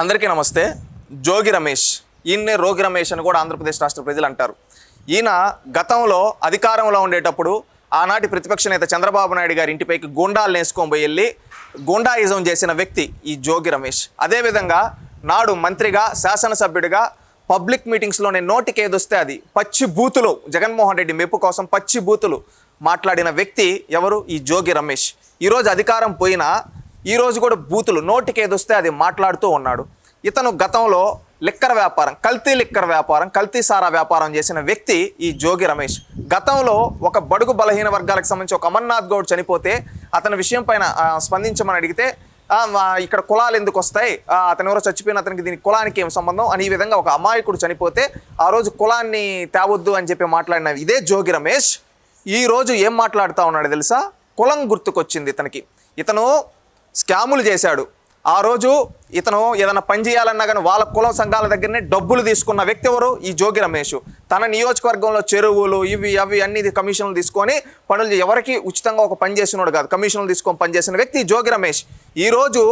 అందరికీ నమస్తే. జోగి రమేష్, ఈయన్నే రోగి రమేష్ అని కూడా ఆంధ్రప్రదేశ్ రాష్ట్ర ప్రజలు అంటారు. ఈయన గతంలో అధికారంలో ఉండేటప్పుడు ఆనాటి ప్రతిపక్ష నేత చంద్రబాబు నాయుడు గారి ఇంటిపైకి గూండాలు నేసుకొని పోయి వెళ్ళి గూండాయిజం చేసిన వ్యక్తి ఈ జోగి రమేష్. అదేవిధంగా నాడు మంత్రిగా, శాసనసభ్యుడిగా పబ్లిక్ మీటింగ్స్లోనే నోటికి ఏదొస్తే అది పచ్చి బూతులు, జగన్మోహన్ రెడ్డి మెప్పు కోసం పచ్చి బూతులు మాట్లాడిన వ్యక్తి ఎవరు? ఈ జోగి రమేష్. ఈరోజు అధికారం పోయినా ఈరోజు కూడా బూతులు నోటికి ఏదొస్తే అది మాట్లాడుతూ ఉన్నాడు. ఇతను గతంలో లిక్కర్ వ్యాపారం, కల్తీ లిక్కర్ వ్యాపారం, కల్తీ సారా వ్యాపారం చేసిన వ్యక్తి ఈ జోగి రమేష్. గతంలో ఒక బడుగు బలహీన వర్గాలకు సంబంధించి ఒక అమర్నాథ్ గౌడ్ చనిపోతే అతని విషయం పైన స్పందించమని అడిగితే ఇక్కడ కులాలు ఎందుకు వస్తాయి, అతను ఎవరో చచ్చిపోయిన అతనికి దీనికి కులానికి ఏం సంబంధం అని ఈ విధంగా ఒక అమాయకుడు చనిపోతే ఆ రోజు కులాన్ని తేవద్దు అని చెప్పి మాట్లాడిన ఇదే జోగి రమేష్ ఈ రోజు ఏం మాట్లాడుతూ ఉన్నాడు తెలుసా? కులం గుర్తుకొచ్చింది ఇతనికి. ఇతను స్కాములు చేశాడు. ఆ రోజు ఇతను ఏదైనా పని చేయాలన్నా కానీ వాళ్ళ కులం సంఘాల దగ్గరనే డబ్బులు తీసుకున్న వ్యక్తి ఎవరు? ఈ జోగి రమేష్. తన నియోజకవర్గంలో చెరువులు ఇవి అవి అన్ని కమిషన్లు తీసుకొని పనులు, ఎవరికి ఉచితంగా ఒక పని చేసినోడు కాదు, కమిషన్లు తీసుకొని పనిచేసిన వ్యక్తి జోగి రమేష్. ఈరోజు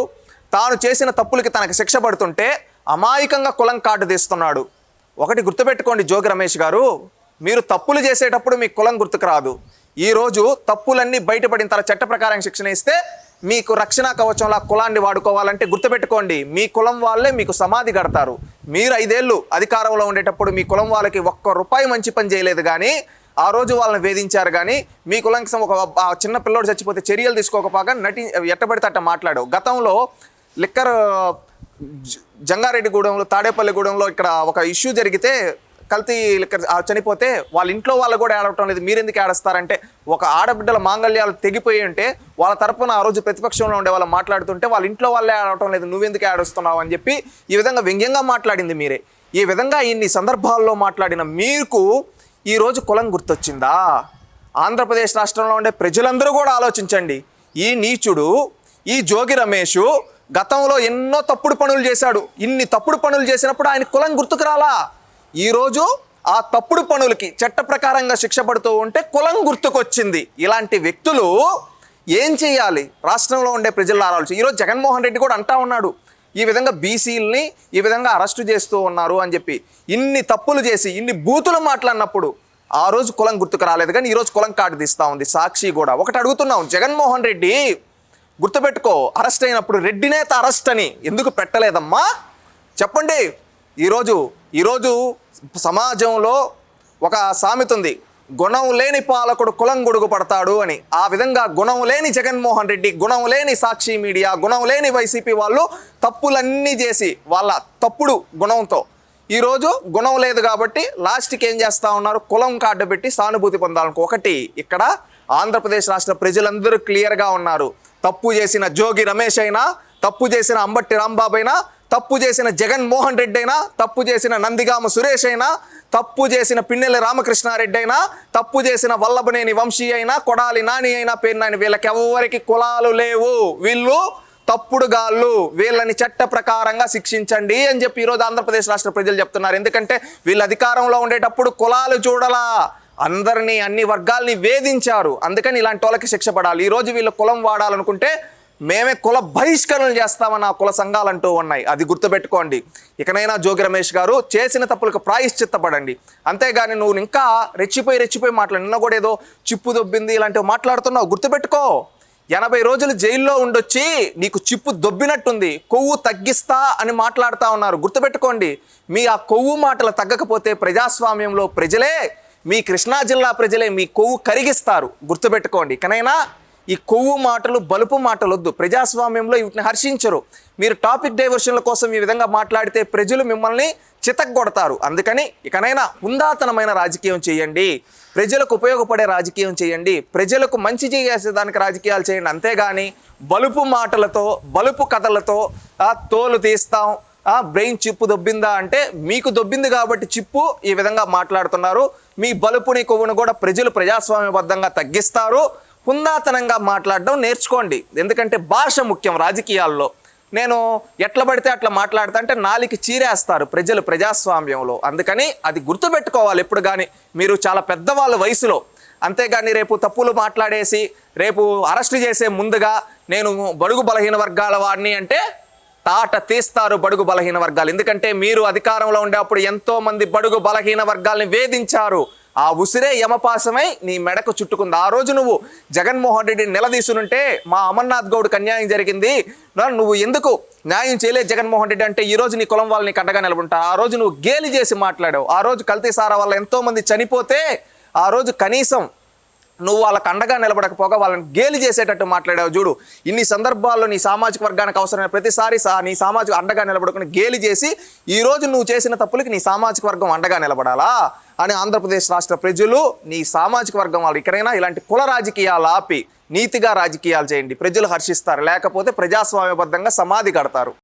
తాను చేసిన తప్పులకి తనకు శిక్ష పడుతుంటే అమాయకంగా కులం కార్డు తీస్తున్నాడు. ఒకటి గుర్తుపెట్టుకోండి జోగి రమేష్ గారు, మీరు తప్పులు చేసేటప్పుడు మీ కులం గుర్తుకు రాదు. ఈరోజు తప్పులన్నీ బయటపడిన తర్వాత చట్ట ప్రకారం శిక్షణ ఇస్తే మీకు రక్షణ కవచంలా కులాన్ని వాడుకోవాలంటే గుర్తుపెట్టుకోండి, మీ కులం వాళ్ళే మీకు సమాధి కడతారు. మీరు 5 ఏళ్ళు అధికారంలో ఉండేటప్పుడు మీ కులం వాళ్ళకి ₹1 మంచి పని చేయలేదు కానీ ఆ రోజు వాళ్ళని వేధించారు. కానీ మీ కులానికి ఒక చిన్న పిల్లోడు చచ్చిపోతే చర్యలు తీసుకోకపోగా ఎట్టబడితే అట్ట మాట్లాడావు. గతంలో లిక్కర్ జంగారెడ్డిగూడెంలో, తాడేపల్లిగూడెంలో ఇక్కడ ఒక ఇష్యూ జరిగితే కల్తీ లిక్కర్ చనిపోతే వాళ్ళ ఇంట్లో వాళ్ళు కూడా ఏడవటం లేదు. మీరెందుకు ఏడుస్తారంటే ఒక ఆడబిడ్డల మాంగళ్యాలు తెగిపోయి ఉంటే వాళ్ళ తరపున ఆ రోజు ప్రతిపక్షంలో ఉండే వాళ్ళు మాట్లాడుతుంటే వాళ్ళ ఇంట్లో వాళ్ళే ఏడవటం లేదు, నువ్వెందుకు ఏడుస్తున్నావు అని చెప్పి ఈ విధంగా వ్యంగ్యంగా మాట్లాడింది మీరే. ఈ విధంగా ఇన్ని సందర్భాల్లో మాట్లాడిన మీకు ఈరోజు కులం గుర్తొచ్చిందా? ఆంధ్రప్రదేశ్ రాష్ట్రంలో ఉండే ప్రజలందరూ కూడా ఆలోచించండి. ఈ నీచుడు, ఈ జోగి రమేష్ గతంలో ఎన్నో తప్పుడు పనులు చేశాడు. ఇన్ని తప్పుడు పనులు చేసినప్పుడు ఆయన కులం గుర్తుకు రాలా. ఈరోజు ఆ తప్పుడు పనులకి చట్ట ప్రకారంగా శిక్ష పడుతూ ఉంటే కులం గుర్తుకొచ్చింది. ఇలాంటి వ్యక్తులు ఏం చేయాలి? రాష్ట్రంలో ఉండే ప్రజల ఆలోచన. ఈరోజు జగన్మోహన్ రెడ్డి కూడా అంటా ఉన్నాడు, ఈ విధంగా బీసీలని ఈ విధంగా అరెస్టు చేస్తూ ఉన్నారు అని చెప్పి. ఇన్ని తప్పులు చేసి ఇన్ని బూతులు మాట్లాడినప్పుడు ఆ రోజు కులం గుర్తుకు రాలేదు, కానీ ఈరోజు కులం కార్డు తీస్తూ ఉంది. సాక్షి కూడా ఒకటి అడుగుతున్నాం, జగన్మోహన్ రెడ్డి గుర్తుపెట్టుకో, అరెస్ట్ అయినప్పుడు రెడ్డి నేత అరెస్ట్ అని ఎందుకు పెట్టలేదమ్మా చెప్పండి. ఈరోజు సమాజంలో ఒక సామెత ఉంది, గుణం లేని పాలకుడు కులం గొడుగు పడతాడు అని. ఆ విధంగా గుణం లేని జగన్మోహన్ రెడ్డి, గుణం లేని సాక్షి మీడియా, గుణం లేని వైసీపీ వాళ్ళు తప్పులన్నీ చేసి వాళ్ళ తప్పుడు గుణంతో ఈరోజు గుణం లేదు కాబట్టి లాస్ట్కి ఏం చేస్తూ ఉన్నారు? కులం కార్డు పెట్టి సానుభూతి పొందాలనుకో. ఒకటి ఇక్కడ ఆంధ్రప్రదేశ్ రాష్ట్ర ప్రజలందరూ క్లియర్గా ఉన్నారు. తప్పు చేసిన జోగి రమేష్ అయినా, తప్పు చేసిన అంబట్టి రాంబాబు అయినా, తప్పు చేసిన జగన్మోహన్ రెడ్డి అయినా, తప్పు చేసిన నందిగామ సురేష్ అయినా, తప్పు చేసిన పిన్నెల రామకృష్ణారెడ్డి అయినా, తప్పు చేసిన వల్లభనేని వంశీ అయినా, కొడాలి నాని అయినా, పేర్నాని, వీళ్ళకి ఎవరికి కులాలు లేవు, వీళ్ళు తప్పుడుగాళ్ళు, వీళ్ళని చట్ట ప్రకారంగా శిక్షించండి అని చెప్పి ఈరోజు ఆంధ్రప్రదేశ్ రాష్ట్ర ప్రజలు చెప్తున్నారు. ఎందుకంటే వీళ్ళు అధికారంలో ఉండేటప్పుడు కులాలు చూడలా, అందరినీ అన్ని వర్గాల్ని వేధించారు. అందుకని ఇలాంటి వాళ్ళకి శిక్ష పడాలి. ఈరోజు వీళ్ళు కులం వాడాలనుకుంటే మేమే కుల బహిష్కరణలు చేస్తామని ఆ కుల సంఘాలు అంటూ ఉన్నాయి. అది గుర్తుపెట్టుకోండి. ఇకనైనా జోగి రమేష్ గారు చేసిన తప్పులకు ప్రాయశ్చిత్తపడండి. అంతేగాని నువ్వు ఇంకా రెచ్చిపోయి మాట్లాడు. నిన్న కూడా ఏదో చిప్పు దొబ్బింది ఇలాంటివి మాట్లాడుతున్నావు. గుర్తుపెట్టుకో, 80 రోజులు జైల్లో ఉండొచ్చి నీకు చిప్పు దొబ్బినట్టుంది, కొవ్వు తగ్గిస్తా అని మాట్లాడుతూ ఉన్నారు. గుర్తుపెట్టుకోండి, మీ ఆ కొవ్వు మాటలు తగ్గకపోతే ప్రజాస్వామ్యంలో ప్రజలే, మీ కృష్ణా జిల్లా ప్రజలే మీ కొవ్వు కరిగిస్తారు. గుర్తుపెట్టుకోండి. ఇకనైనా ఈ కొవ్వు మాటలు, బలుపు మాటలు వద్దు. ప్రజాస్వామ్యంలో వీటిని హర్షించరు. మీరు టాపిక్ డైవర్షన్ల కోసం ఈ విధంగా మాట్లాడితే ప్రజలు మిమ్మల్ని చితగ్గొడతారు. అందుకని ఇకనైనా హుందాతనమైన రాజకీయం చేయండి, ప్రజలకు ఉపయోగపడే రాజకీయం చేయండి, ప్రజలకు మంచి చేసేదానికి రాజకీయాలు చేయండి. అంతేగాని బలుపు మాటలతో, బలుపు కథలతో తోలు తీస్తాం, బ్రెయిన్ చిప్పు దొబ్బిందా అంటే మీకు దొబ్బింది కాబట్టి చిప్పు ఈ విధంగా మాట్లాడుతున్నారు. మీ బలుపుని కొవ్వును కూడా ప్రజలు ప్రజాస్వామ్యబద్ధంగా తగ్గిస్తారు. హుందాతనంగా మాట్లాడడం నేర్చుకోండి. ఎందుకంటే భాష ముఖ్యం రాజకీయాల్లో. నేను ఎట్లా పడితే అట్లా మాట్లాడతా అంటే నాలికి చీరేస్తారు ప్రజలు ప్రజాస్వామ్యంలో. అందుకని అది గుర్తుపెట్టుకోవాలి ఎప్పుడు కానీ. మీరు చాలా పెద్దవాళ్ళ వయసులో, అంతేగాని రేపు తప్పులు మాట్లాడేసి రేపు అరెస్ట్ చేసే ముందుగా నేను బడుగు బలహీన వర్గాల వాడిని అంటే తాట తీస్తారు బడుగు బలహీన వర్గాలు. ఎందుకంటే మీరు అధికారంలో ఉండేప్పుడు ఎంతో మంది బడుగు బలహీన వర్గాల్ని వేధించారు. ఆ ఉసిరే యమపాసమై నీ మెడకు చుట్టుకుంది. ఆ రోజు నువ్వు జగన్మోహన్ రెడ్డిని నిలదీసునుంటే మా అమర్నాథ్ గౌడ్కి అన్యాయం జరిగింది, నువ్వు ఎందుకు న్యాయం చేయలేదు జగన్మోహన్ రెడ్డి అంటే ఈ రోజు నీ కులం వాళ్ళని కడ్డగా నిలబుంటా. ఆ రోజు నువ్వు గేలి చేసి మాట్లాడావు. ఆ రోజు కల్తీ సారా వల్ల ఎంతో మంది చనిపోతే ఆ రోజు కనీసం నువ్వు వాళ్ళకి అండగా నిలబడకపోగా వాళ్ళని గేలి చేసేటట్టు మాట్లాడావు. చూడు, ఇన్ని సందర్భాల్లో నీ సామాజిక వర్గానికి అవసరమైన ప్రతిసారి నీ సామాజిక అండగా నిలబడుకుని గేలి చేసి ఈ రోజు నువ్వు చేసిన తప్పులకి నీ సామాజిక వర్గం అండగా నిలబడాలా అని ఆంధ్రప్రదేశ్ రాష్ట్ర ప్రజలు, నీ సామాజిక వర్గం వాళ్ళు ఇక్కడైనా ఇలాంటి కుల రాజకీయాలు ఆపి నీతిగా రాజకీయాలు చేయండి. ప్రజలు హర్షిస్తారు, లేకపోతే ప్రజాస్వామ్యబద్ధంగా సమాధి కడతారు.